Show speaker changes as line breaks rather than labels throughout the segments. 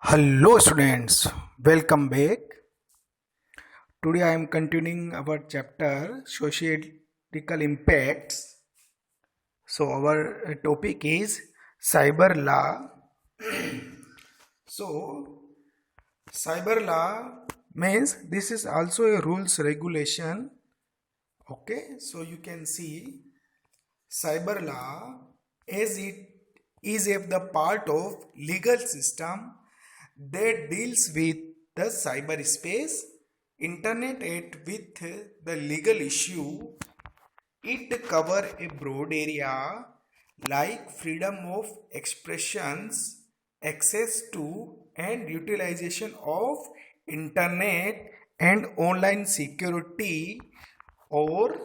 Hello students, welcome back. Today I am continuing our chapter Societal Impacts. So our topic is cyber law. So cyber law means this is also a rules regulation. Okay, so you can see cyber law as it is the part of legal system that deals with the cyberspace, internet and with the legal issue. It covers a broad area like freedom of expressions, access to and utilization of internet and online security or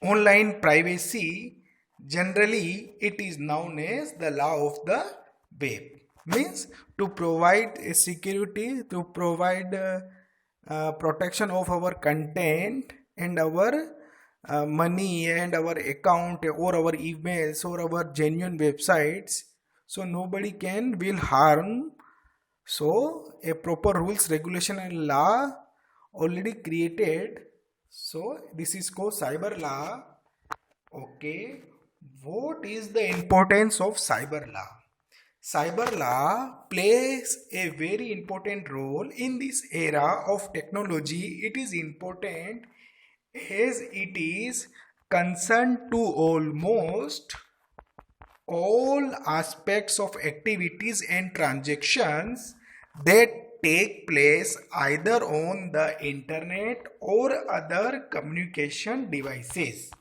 online privacy. Generally it is known as the law of the web, means to provide a security, to provide protection of our content and our money and our account or our emails or our genuine websites, so nobody can will harm. So a proper rules regulation and law already created, so this is called cyber law. Okay, what is the importance of cyber law? Cyber law plays a very important role in this era of technology. It is important as it is concerned to almost all aspects of activities and transactions that take place either on the internet or other communication devices,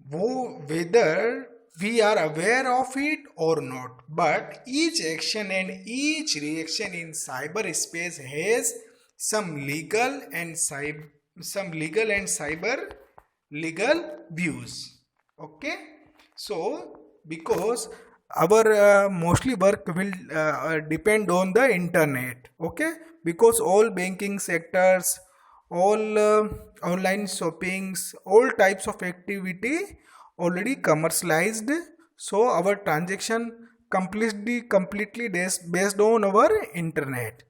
whether we are aware of it or not. But each action and each reaction in cyberspace has some legal and cyber legal views. Okay, so because our mostly work will depend on the internet. Okay, because all banking sectors, all online shoppings, all types of activity already commercialized, so our transaction completely based on our internet.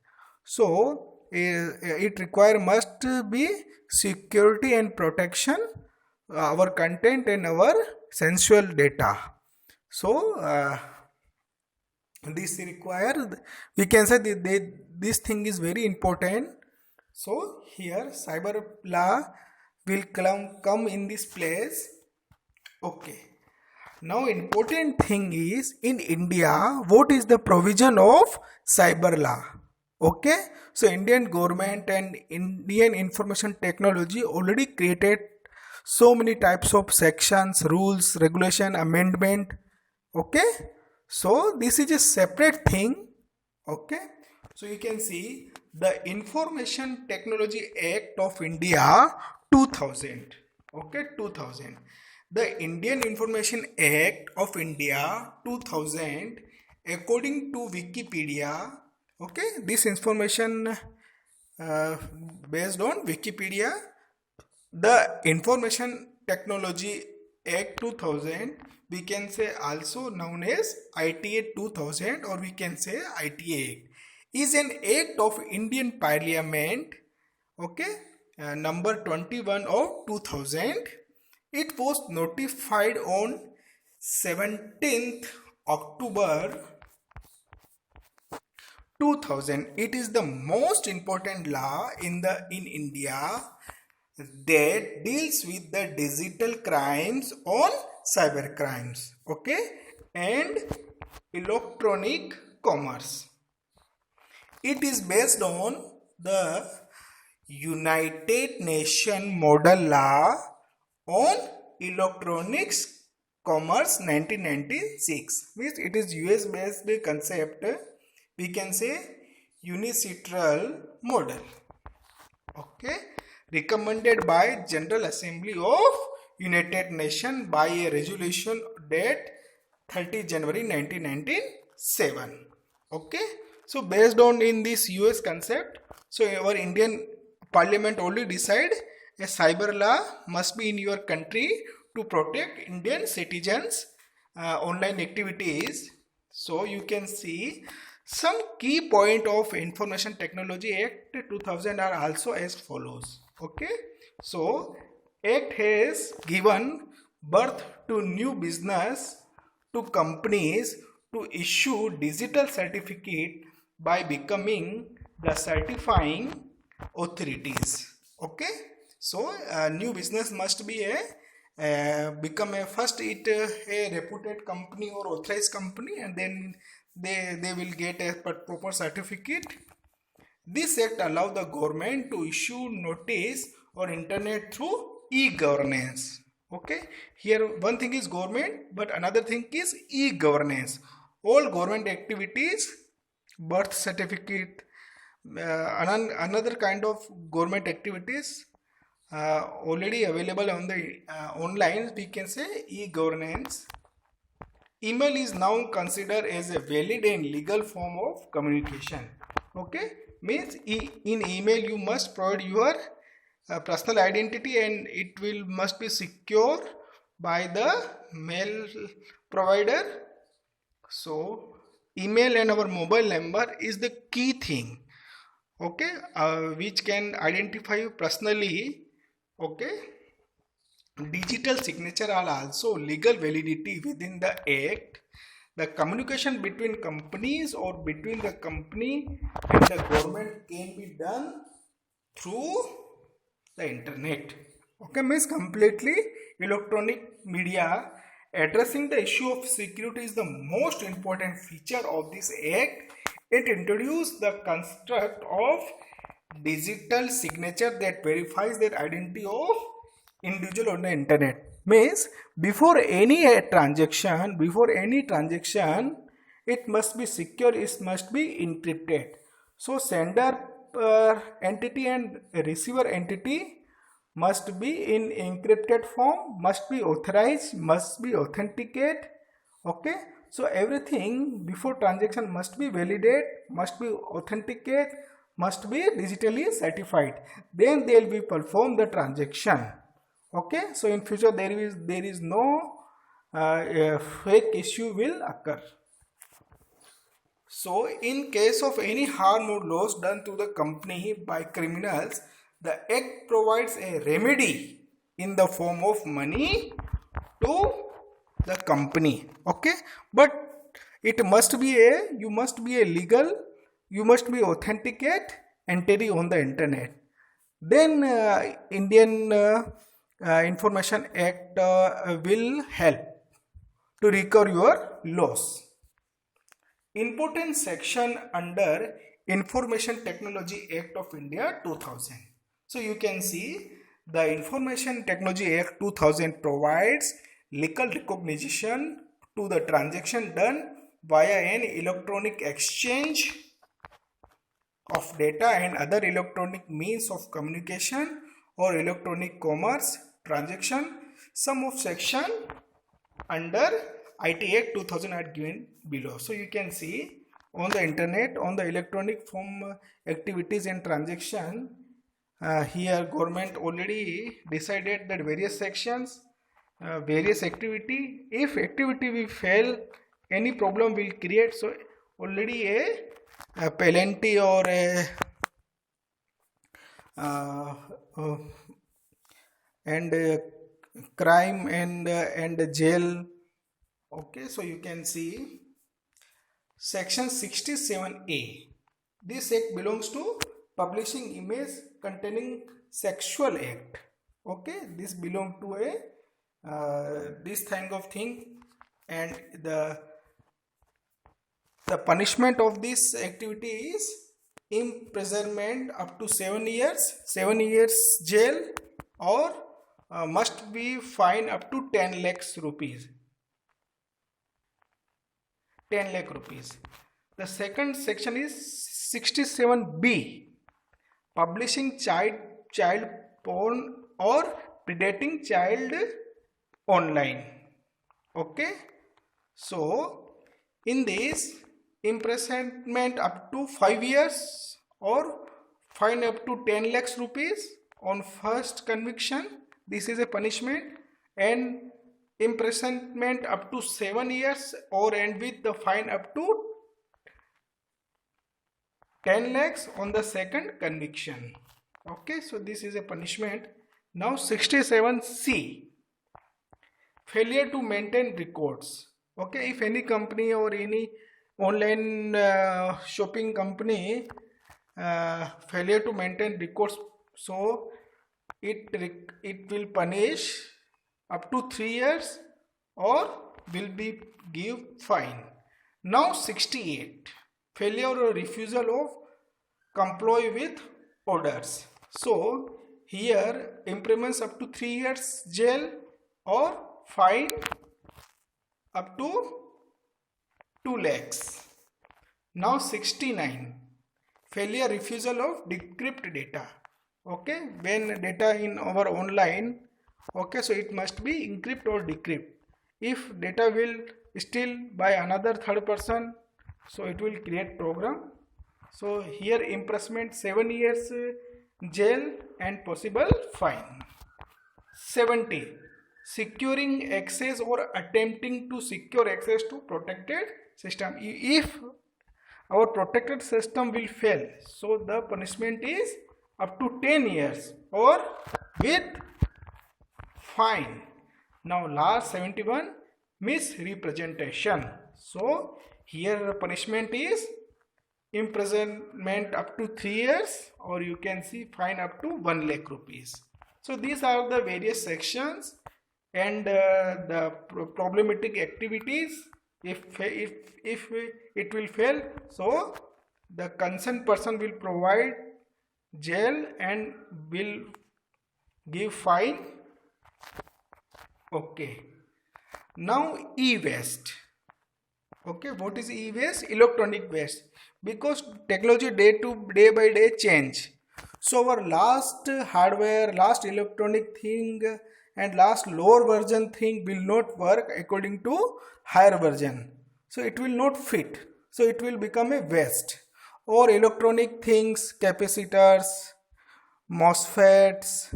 So it require must be security and protection our content and our sensual data. So this require, we can say that this thing is very important. So here cyber law will come in this place. Okay, now important thing is in India, what is the provision of cyber law? Okay, so Indian government and Indian information technology already created so many types of sections, rules, regulation, amendment. Okay, so this is a separate thing. Okay, so you can see the Information Technology Act of India 2000. Okay, 2000. The Indian Information Act of India 2000, according to Wikipedia. Okay, this information based on Wikipedia, the Information Technology Act 2000, we can say also known as ITA 2000, or we can say ITA Act, is an act of Indian Parliament. Okay, number 21 of 2000. It was notified on 17th October 2000. It is the most important law in India that deals with the digital crimes on cyber crimes. Okay, and electronic commerce. It is based on the United Nations Model Law on Electronics Commerce 1996, means it is US based concept. We can say UNICITRAL model. Okay, recommended by General Assembly of United Nations by a resolution date 30 January 1997. Okay, so based on in this US concept, so our Indian Parliament only decide a cyber law must be in your country to protect Indian citizens online activities. So you can see some key point of Information Technology Act 2000 are also as follows. Okay, so Act has given birth to new business, to companies to issue digital certificate by becoming the certifying authorities. Okay, so new business must be a become a first it a reputed company or authorized company, and then they will get a proper certificate. This act allow the government to issue notice on internet through e-governance. Okay, here one thing is government, but another thing is e-governance. All government activities, birth certificate, another kind of government activities already available on the online, we can say e-governance. Email is now considered as a valid and legal form of communication. Okay, means in email you must provide your personal identity, and it will must be secure by the mail provider. So email and our mobile number is the key thing. Okay, which can identify you personally. Okay, digital signature are also legal validity within the act. The communication between companies or between the company and the government can be done through the internet. Okay, means completely electronic media. Addressing the issue of security is the most important feature of this act. It introduced the construct of digital signature that verifies their identity of individual on the internet. Means before any transaction, it must be secure, it must be encrypted. So sender entity and receiver entity must be in encrypted form, must be authorized, must be authenticate. Okay, so everything before transaction must be validate, must be authenticate, must be digitally certified, then they will be perform the transaction. Okay, so in future there is no fake issue will occur. So in case of any harm or loss done to the company by criminals, the act provides a remedy in the form of money to the company. Okay, but it must be a legal, you must be authenticate entity on the internet. Then Indian Information Act will help to recover your loss. Important section under Information Technology Act of India 2000. So you can see the Information Technology Act 2000 provides legal recognition to the transaction done via an electronic exchange of data and other electronic means of communication or electronic commerce transaction. Some of section under IT Act 2000 are given below. So you can see on the internet, on the electronic form activities and transaction, here government already decided that various sections, various activity, if activity will fail, any problem will create. So already a penalty or a crime and jail. Okay, so you can see section 67A. This act belongs to publishing image containing sexual act. Okay, this belong to a this kind of thing, and the punishment of this activity is imprisonment up to 7 years jail, or must be fine up to 10 lakhs rupees. 10 lakh rupees. The second section is 67B, publishing child porn or predating child online. Okay, so in this, imprisonment up to 5 years or fine up to 10 lakhs rupees on first conviction. This is a punishment, and imprisonment up to 7 years or end with the fine up to 10 lakhs on the second conviction. Okay, so this is a punishment. Now 67C, failure to maintain records. Okay, if any company or any online shopping company failure to maintain records, so it will punish up to 3 years or will be give fine. Now 68, failure or refusal of comply with orders. So here imprisonment up to 3 years jail or fine up to 2 lakhs. Now 69, failure refusal of decrypt data. Okay, when data in our online, okay, so it must be encrypt or decrypt. If data will steal by another third person, so it will create program. So here imprisonment 7 years jail and possible fine. 70, securing access or attempting to secure access to protected system. If our protected system will fail, so the punishment is up to 10 years or with fine. Now last 71, misrepresentation. So here punishment is imprisonment up to 3 years or you can see fine up to 1 lakh rupees. So these are the various sections and the problematic activities. If it will fail, so the concerned person will provide jail and will give fine. Okay, now e-waste. Okay, what is e-waste? Electronic waste. Because technology day by day change, so our last hardware, last electronic thing and last lower version thing will not work according to higher version, so it will not fit, so it will become a waste. Or electronic things, capacitors, MOSFETs,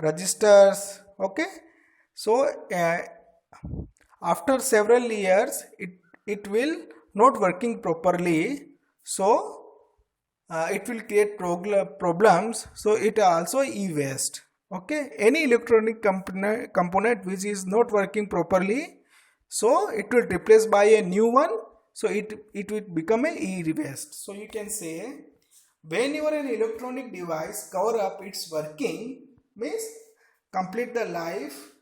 resistors. Okay, so after several years it will not working properly, so it will create problems, so it also e-waste. Okay, any electronic component which is not working properly, so it will replace by a new one, so it will become a e-waste. So you can say whenever an electronic device cover up its working, means complete the life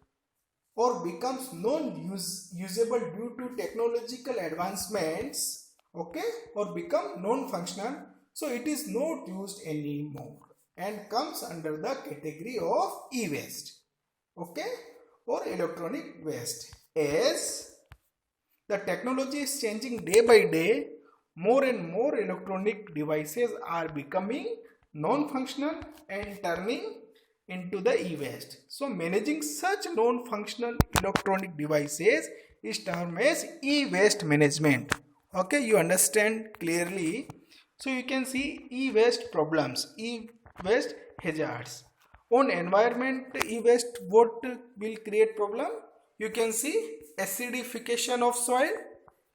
or becomes non-usable due to technological advancements, okay, or become non-functional, so it is not used anymore and comes under the category of e-waste, okay, or electronic waste. As the technology is changing day by day, more and more electronic devices are becoming non-functional and turning into the e-waste. So managing such non-functional electronic devices is termed as e-waste management. Okay, you understand clearly. So you can see e-waste problems, e-waste hazards. On environment, e-waste what will create problem? You can see acidification of soil.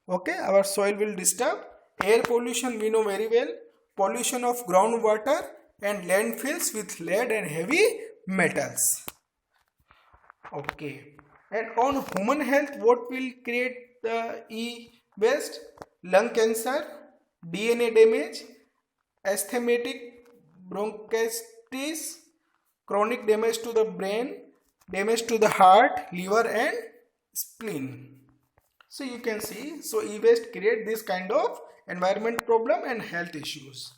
Okay, our soil will disturb. Air pollution we know very well. Pollution of groundwater and landfills with lead and heavy metals. Okay, and on human health, what will create the e-waste? Lung cancer, DNA damage, asthmatic bronchitis, chronic damage to the brain, damage to the heart, liver and spleen. So you can see, so e-waste create this kind of environment problem and health issues.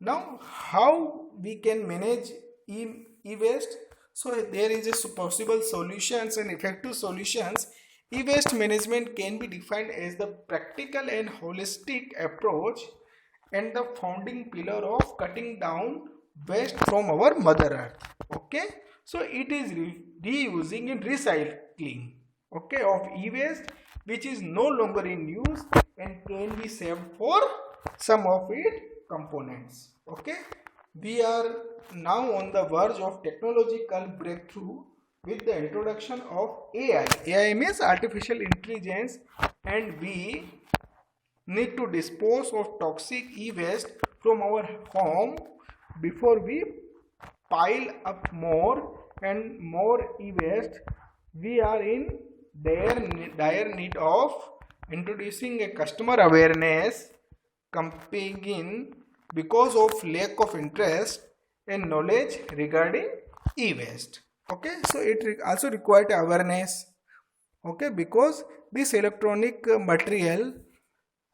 Now how we can manage e-waste? So there is a possible solutions and effective solutions. E-waste management can be defined as the practical and holistic approach and the founding pillar of cutting down waste from our mother earth. Okay, so it is reusing and recycling, okay, of e-waste which is no longer in use and can be saved for some of its components. Okay, we are now on the verge of technological breakthrough with the introduction of AI. AI means artificial intelligence, and we need to dispose of toxic e-waste from our home before we pile up more and more e-waste. We are in dire need of introducing a customer awareness campaign because of lack of interest and knowledge regarding e-waste. Okay, so it also required awareness. Okay, because this electronic material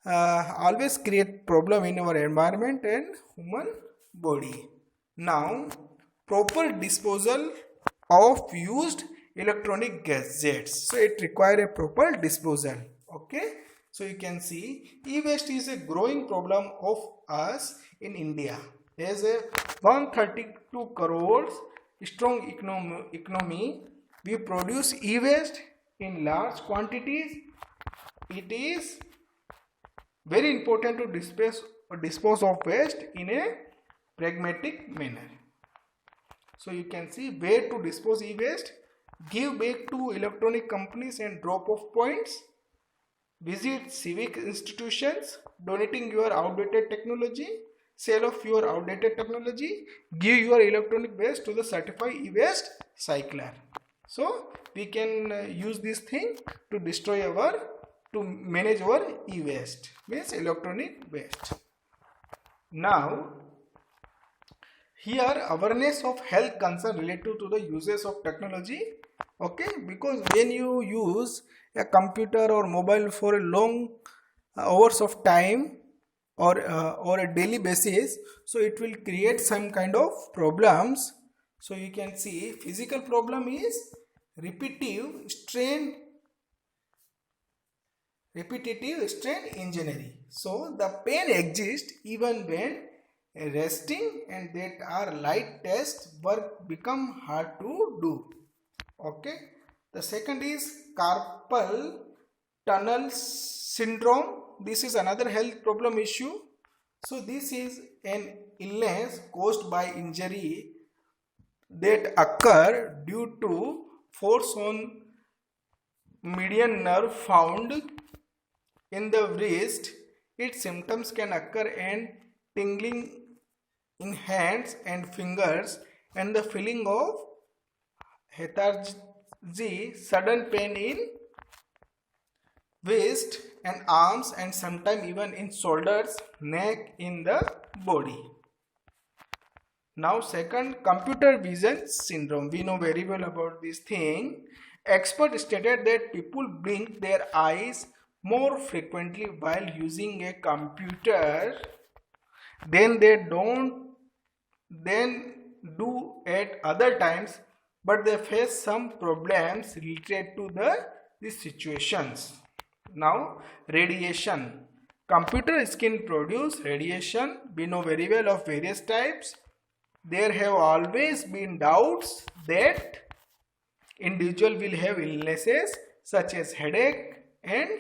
always create problem in our environment and human body. Now, proper disposal of used electronic gadgets. So it require a proper disposal. Okay, so you can see e-waste is a growing problem of us in India. As a 132 crores strong economy, we produce e-waste in large quantities. It is very important to dispose of waste in a pragmatic manner. So you can see where to dispose e-waste: give back to electronic companies and drop off points, visit civic institutions, donating your outdated technology, sale of your outdated technology, give your electronic waste to the certified e-waste cycler. So we can use this thing to to manage our e-waste, means electronic waste. Now, here awareness of health concern related to the uses of technology. Okay, because when you use a computer or mobile for a long hours of time or a daily basis, so it will create some kind of problems. So you can see physical problem is repetitive strain injury. So the pain exists even when resting, and that are light test work become hard to do. Okay, the second is carpal tunnel syndrome. This is another health problem issue. So this is an illness caused by injury that occur due to force on median nerve found in the wrist. Its symptoms can occur and tingling in hands and fingers, and the feeling of lethargy, sudden pain in waist and arms, and sometimes even in shoulders, neck, in the body. Now second, computer vision syndrome. We know very well about this thing. Experts stated that people blink their eyes more frequently while using a computer than they do at other times, but they face some problems related to these situations. Now, radiation. Computer screen produce radiation. We know very well of various types. There have always been doubts that individual will have illnesses such as headache and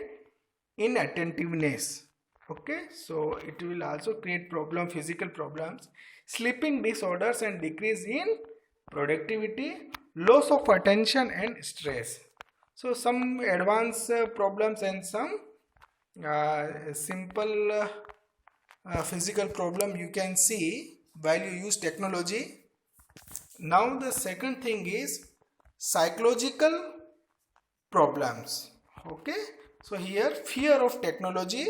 inattentiveness. Okay, so it will also create physical problems, sleeping disorders, and decrease in productivity, loss of attention, and stress. So some advanced problems and some simple physical problem you can see while you use technology. Now the second thing is psychological problems. Okay, so here fear of technology,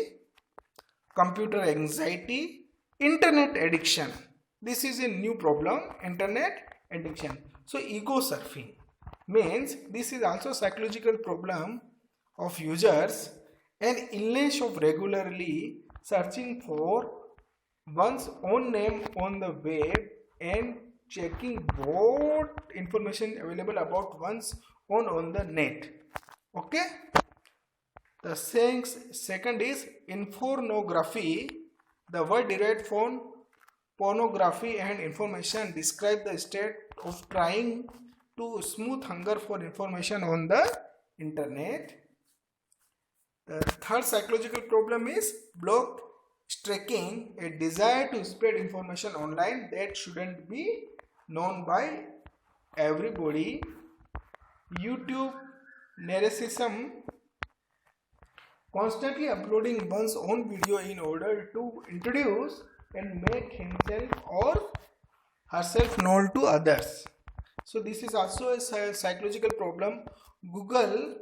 computer anxiety, internet addiction. This is a new problem, internet addiction. So ego surfing means this is also psychological problem of users, an illness of regularly searching for one's own name on the web and checking what information available about one's own on the net. Okay, the second is infornography. The word derived from pornography and information describe the state of trying to smooth hunger for information on the internet. The third psychological problem is block stalking, a desire to spread information online that shouldn't be known by everybody. YouTube narcissism, constantly uploading one's own video in order to introduce and make himself or herself known to others. So this is also a psychological problem. Google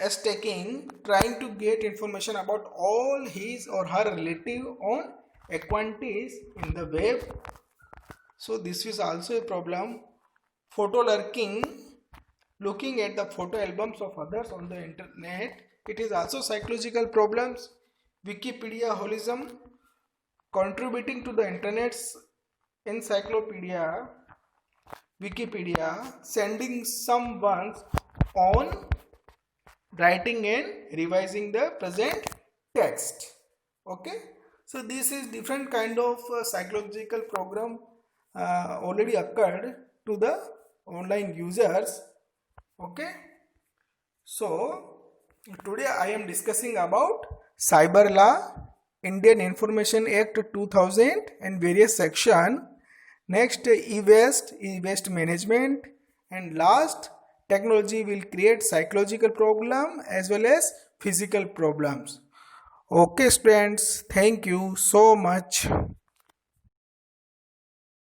is trying to get information about all his or her relative on acquaintances in the web. So this is also a problem. Photo lurking, looking at the photo albums of others on the internet, it is also psychological problems. Wikipedia holism, contributing to the internet's encyclopedia. Wikipedia, sending someone's on writing and revising the present text. Okay, so this is different kind of psychological program already occurred to the online users. Okay, so today I am discussing about cyber law, Indian Information Act 2000 and various section. Next, e-waste management, and last, technology will create psychological problem as well as physical problems. Okay students, thank you so much.